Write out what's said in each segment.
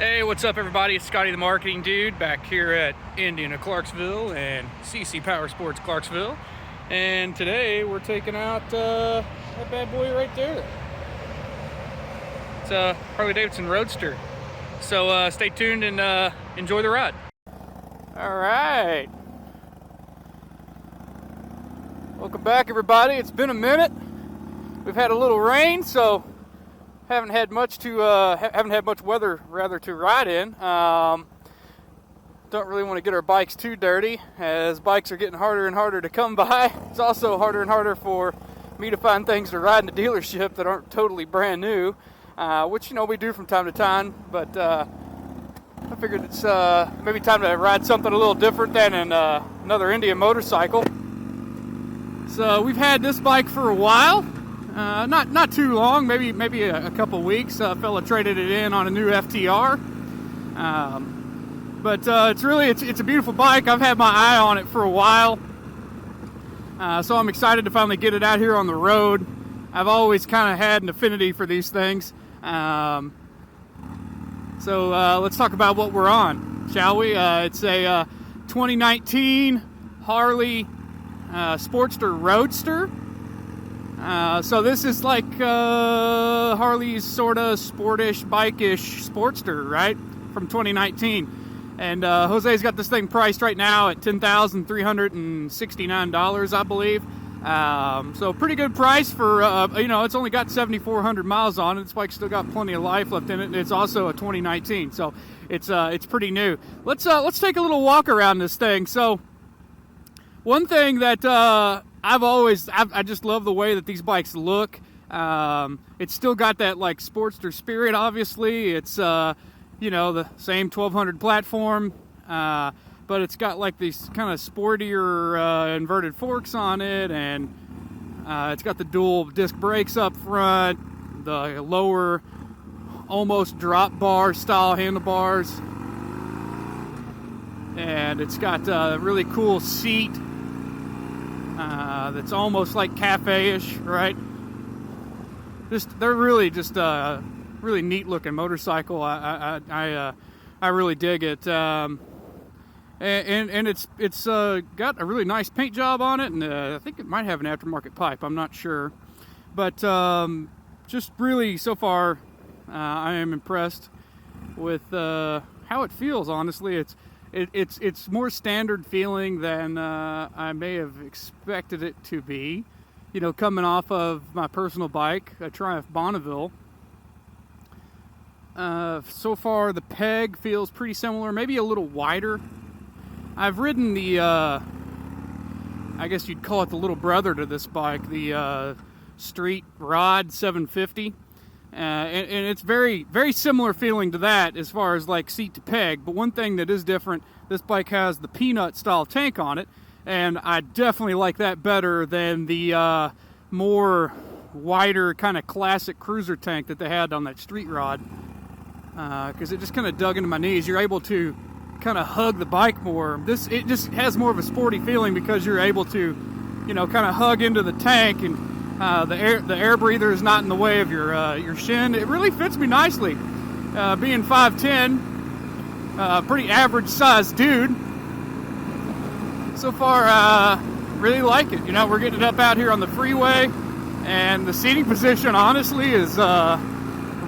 Hey, what's up everybody? It's Scotty the Marketing Dude back here at Indiana Clarksville and CC Power Sports Clarksville. And today we're taking out that bad boy right there. It's a Harley-Davidson Roadster. So stay tuned and enjoy the ride. All right. Welcome back everybody. It's been a minute. We've had a little rain, so haven't had much weather rather to ride in. Don't really want to get our bikes too dirty, as bikes are getting harder and harder to come by. It's also harder and harder for me to find things to ride in the dealership that aren't totally brand new, which we do from time to time. But I figured it's maybe time to ride something a little different than another Indian motorcycle. So we've had this bike for a while. Not too long, maybe a couple weeks. A fella traded it in on a new FTR. But it's a beautiful bike. I've had my eye on it for a while. So I'm excited to finally get it out here on the road. I've always kind of had an affinity for these things. So let's talk about what we're on, shall we? It's a 2019 Harley Sportster Roadster. So this is like Harley's sort of sportish, bike-ish Sportster, right, from 2019. And Jose's got this thing priced right now at $10,369, I believe. So pretty good price for, it's only got 7,400 miles on it. This bike's still got plenty of life left in it. And it's also a 2019, so it's pretty new. Let's take a little walk around this thing. So one thing that I just love the way that these bikes look. It's still got that like Sportster spirit, obviously. It's, the same 1200 platform, but it's got like these kind of sportier inverted forks on it, and it's got the dual disc brakes up front, the lower almost drop bar style handlebars, and it's got a really cool seat. That's almost like cafe-ish, right? They're really just really neat looking motorcycle. I really dig it. And it's got a really nice paint job on it, and I think it might have an aftermarket pipe. I'm not sure, but just really so far, I am impressed with how it feels. Honestly, it's more standard feeling than I may have expected it to be. Coming off of my personal bike, a Triumph Bonneville. So far, the peg feels pretty similar, maybe a little wider. I've ridden the, I guess you'd call it the little brother to this bike, the Street Rod 750. And it's very, very similar feeling to that as far as like seat to peg. But one thing that is different, this bike has the peanut style tank on it, and I definitely like that better than the more wider kind of classic cruiser tank that they had on that Street Rod, because it just kind of dug into my knees. You're able to kind of hug the bike more. It just has more of a sporty feeling because you're able to, kind of hug into the tank, and the air breather is not in the way of your shin. It really fits me nicely. Being 5'10", pretty average sized dude. So far, really like it. We're getting it up out here on the freeway, and the seating position, honestly, is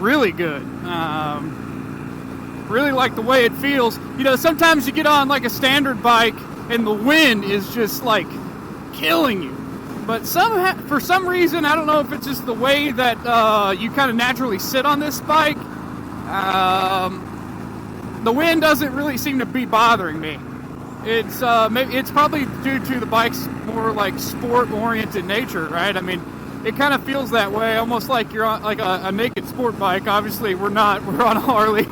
really good. Really like the way it feels. Sometimes you get on like a standard bike, and the wind is just like killing you. But for some reason, I don't know if it's just the way that you kind of naturally sit on this bike, the wind doesn't really seem to be bothering me. It's probably due to the bike's more like sport-oriented nature, right? I mean, it kind of feels that way, almost like you're on like a naked sport bike. Obviously, we're not. We're on a Harley.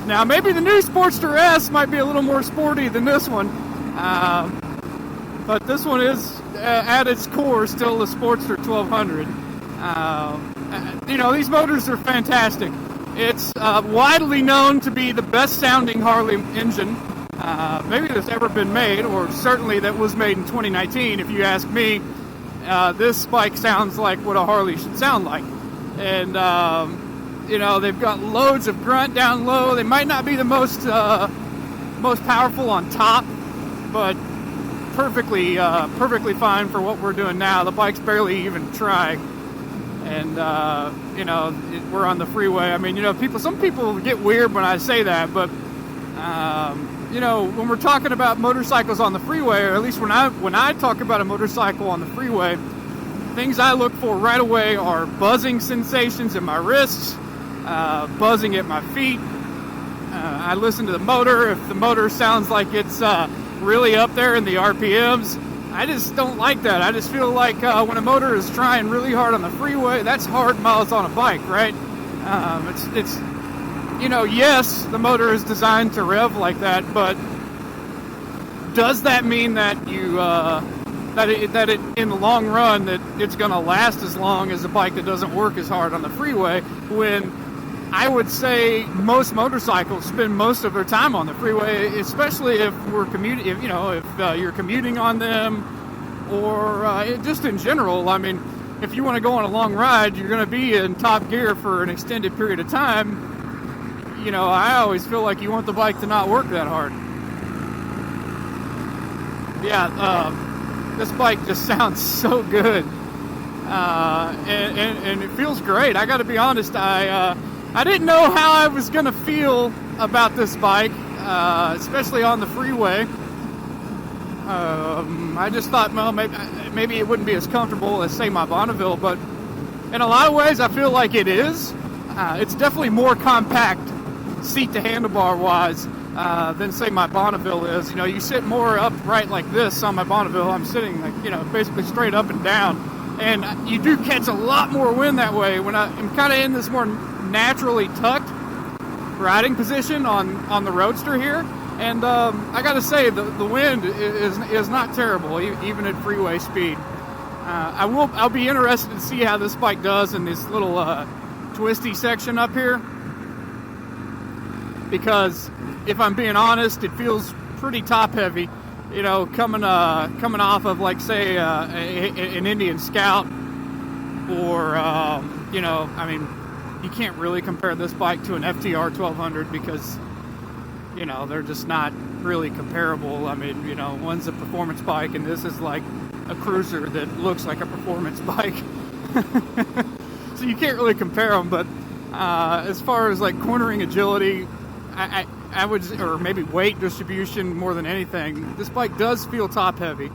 Now, maybe the new Sportster S might be a little more sporty than this one. But this one is, at its core, still a Sportster 1200. These motors are fantastic. It's widely known to be the best-sounding Harley engine maybe that's ever been made, or certainly that was made in 2019. If you ask me, this bike sounds like what a Harley should sound like. And You know, they've got loads of grunt down low. They might not be the most powerful on top, but perfectly fine for what we're doing now. The bike's barely even trying, and you know, we're on the freeway. I mean, you know, some people get weird when I say that, but you know, when we're talking about motorcycles on the freeway, or at least when I talk about a motorcycle on the freeway, things I look for right away are buzzing sensations in my wrists, buzzing at my feet. I listen to the motor. If the motor sounds like it's really up there in the RPMs, I just don't like that. I just feel like when a motor is trying really hard on the freeway, that's hard miles on a bike, right? It's you know, yes, the motor is designed to rev like that, but does that mean that you that it in the long run that it's going to last as long as a bike that doesn't work as hard on the freeway? When I would say most motorcycles spend most of their time on the freeway, especially if we're commuting. If you're commuting on them, or just in general. I mean, if you want to go on a long ride, you're going to be in top gear for an extended period of time. You know, I always feel like you want the bike to not work that hard. Yeah, this bike just sounds so good, and it feels great. I got to be honest, I didn't know how I was going to feel about this bike, especially on the freeway. I just thought, well, maybe it wouldn't be as comfortable as, say, my Bonneville, but in a lot of ways, I feel like it is. It's definitely more compact, seat to handlebar wise, than, say, my Bonneville is. You know, you sit more upright like this on my Bonneville. I'm sitting, like, you know, basically straight up and down, and you do catch a lot more wind that way. When I'm kind of in this more naturally tucked riding position on the Roadster here, and I gotta say the wind is not terrible, even at freeway speed. I'll be interested to see how this bike does in this little twisty section up here, because if I'm being honest, it feels pretty top heavy. You know, coming off of, like, say, an Indian Scout, or you know, I mean, you can't really compare this bike to an FTR 1200 because, you know, they're just not really comparable. I mean, you know, one's a performance bike and this is like a cruiser that looks like a performance bike. So you can't really compare them, but as far as like cornering agility, I would, or maybe weight distribution more than anything, this bike does feel top heavy.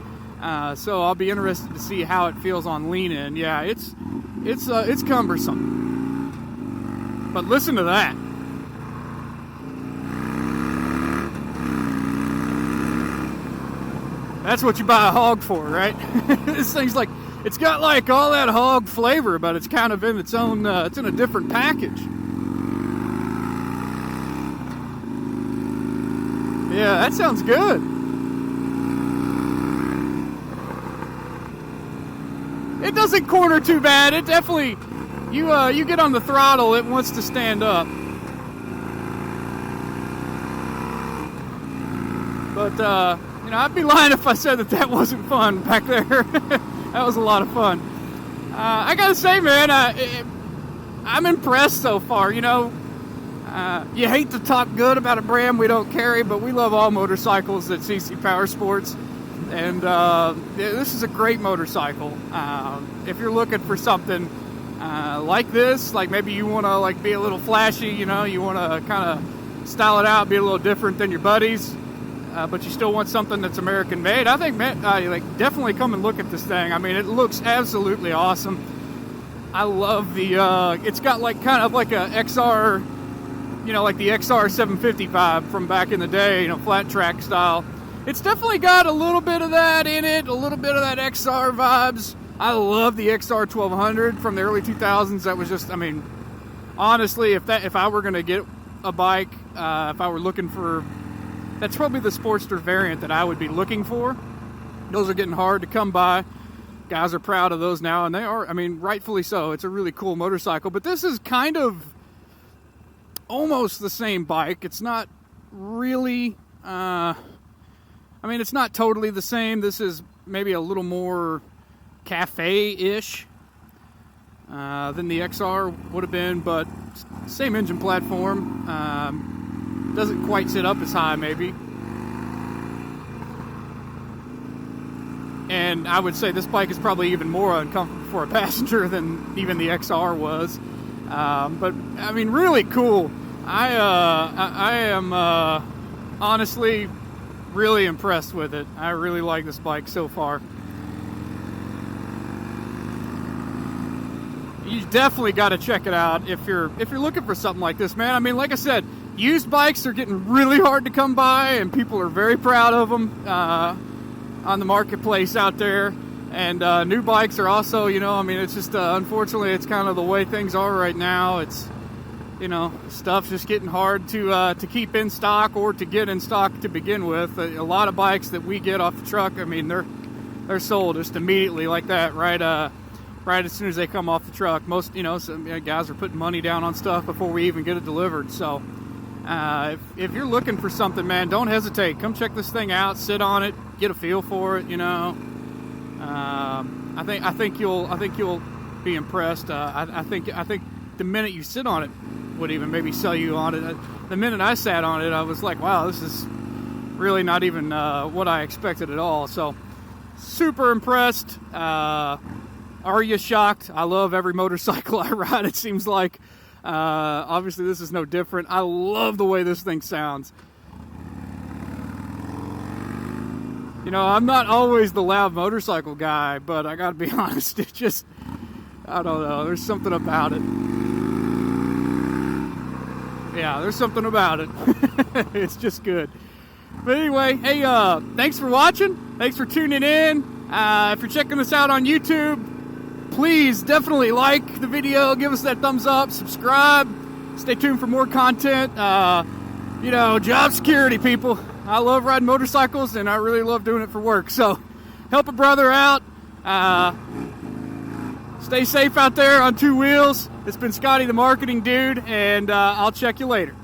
So I'll be interested to see how it feels on lean in. Yeah, it's cumbersome. But listen to that. That's what you buy a hog for, right? This thing's like, it's got like all that hog flavor, but it's kind of in its own, it's in a different package. Yeah, that sounds good. It doesn't corner too bad. It definitely, you get on the throttle, it wants to stand up. But, you know, I'd be lying if I said that wasn't fun back there. That was a lot of fun. I gotta say, man, I'm impressed so far. You know, you hate to talk good about a brand we don't carry, but we love all motorcycles at CC Power Sports. And this is a great motorcycle. If you're looking for something like this, like maybe you want to like be a little flashy, you know, you want to kind of style it out, be a little different than your buddies, but you still want something that's American made, I think, man, like definitely come and look at this thing. I mean, it looks absolutely awesome. I love the, it's got like kind of like a XR, you know, like the XR 755 from back in the day, you know, flat track style. It's definitely got a little bit of that in it, a little bit of that XR vibes. I love the XR 1200 from the early 2000s. That was just, I mean, honestly, if I were going to get a bike, if I were looking for, that's probably the Sportster variant that I would be looking for. Those are getting hard to come by. Guys are proud of those now, and they are, I mean, rightfully so. It's a really cool motorcycle, but this is kind of almost the same bike. It's not really, I mean, it's not totally the same. This is maybe a little more cafe-ish than the XR would have been, but Same engine platform. Doesn't quite sit up as high, maybe. And I would say this bike is probably even more uncomfortable for a passenger than even the XR was. But I mean, really cool. I am honestly really impressed with it. I really like this bike so far. You definitely got to check it out if you're looking for something like this, man. I mean, like I said, used bikes are getting really hard to come by, and people are very proud of them on the marketplace out there. And new bikes are also, you know, I mean, it's just unfortunately, it's kind of the way things are right now. It's, you know, stuff's just getting hard to keep in stock or to get in stock to begin with. A lot of bikes that we get off the truck, I mean, they're sold just immediately like that, right as soon as they come off the truck. Most, you know, some guys are putting money down on stuff before we even get it delivered. So if you're looking for something, man, don't hesitate. Come check this thing out, sit on it, get a feel for it. You know, I think you'll be impressed. I think the minute you sit on it would even maybe sell you on it. The minute I sat on it, I was like, wow, this is really not even what I expected at all. So super impressed. Are you shocked? I love every motorcycle I ride, it seems like. Obviously, this is no different. I love the way this thing sounds. You know, I'm not always the loud motorcycle guy, but I gotta be honest, it just, I don't know, there's something about it. Yeah, there's something about it. It's just good. But anyway, hey, thanks for watching. Thanks for tuning in. If you're checking us out on YouTube, please definitely like the video, give us that thumbs up, subscribe, stay tuned for more content. You know, job security, people. I love riding motorcycles, and I really love doing it for work. So help a brother out. Stay safe out there on two wheels. It's been Scotty the Marketing Dude, and I'll check you later.